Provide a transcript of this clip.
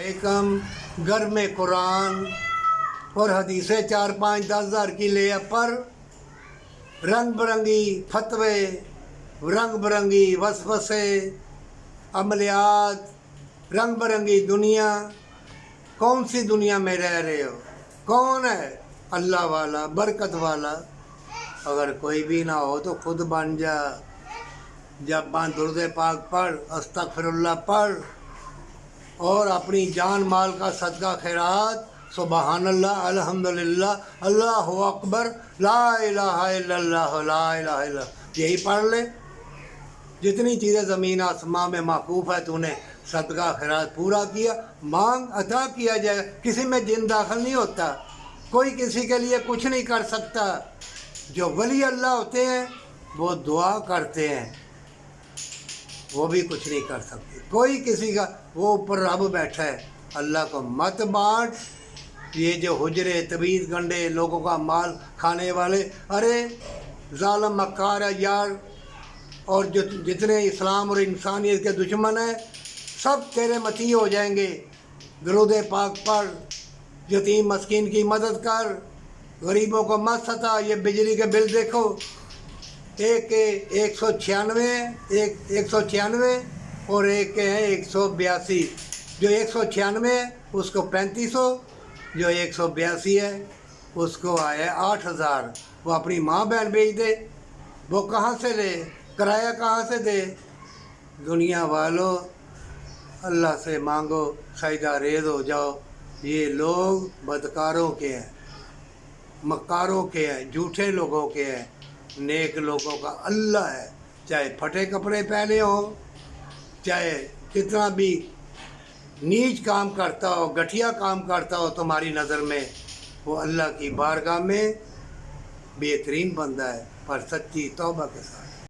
एकम घर में कुरान और हदीसें 4-5-10 हज़ार की ले पर रंग बिरंगी फतवे, रंग बिरंगी वसवसे, अमलियात, रंग बिरंगी दुनिया। कौन सी दुनिया में रह रहे हो? कौन है अल्लाह वाला, बरकत वाला? अगर कोई भी ना हो तो खुद बन जा। जब दुरूद पाक पढ़, अस्तगफिरुल्लाह पढ़ और अपनी जान माल का सदका खैरात, सुबहानल्लाह, अल्हम्दुलिल्लाह, अल्लाहु अकबर, ला इलाहा इल्लल्लाह, ला इलाहा इल्लल्लाह, यही पढ़ ले। जितनी चीज़ें ज़मीन आसमां में माकूफ़ है तूने सदका खैरात पूरा किया, मांग अता किया जाएगा। किसी में जिन दाखिल नहीं होता, कोई किसी के लिए कुछ नहीं कर सकता। जो वली अल्लाह होते हैं वो दुआ करते हैं, वो भी कुछ नहीं कर सकते। कोई किसी का, वो ऊपर रब बैठा है। अल्लाह को मत बांट। ये जो हुजरे तबीज़ गंडे लोगों का माल खाने वाले, अरे जालिम मक्कार है यार। और जो जितने इस्लाम और इंसानियत के दुश्मन हैं सब तेरे मती हो जाएंगे। दुरूद पाक पढ़, यतीम मस्कीन की मदद कर, गरीबों को मत सता। ये बिजली के बिल देखो, एक के 196 और एक के हैं 182। जो 196 है उसको 3500, जो 182 है उसको आया 8000। वो अपनी माँ बहन भेज दे, वो कहाँ से ले? किराया कहाँ से दे? दुनिया वालों, अल्लाह से मांगो, सजदा रेज़ हो जाओ। ये लोग बदकारों के हैं, मक्कारों के हैं, झूठे लोगों के हैं। नेक लोगों का अल्लाह है। चाहे फटे कपड़े पहने हो, चाहे कितना भी नीच काम करता हो, घटिया काम करता हो तुम्हारी नज़र में, वो अल्लाह की बारगाह में बेहतरीन बंदा है, पर सच्ची तौबा के साथ।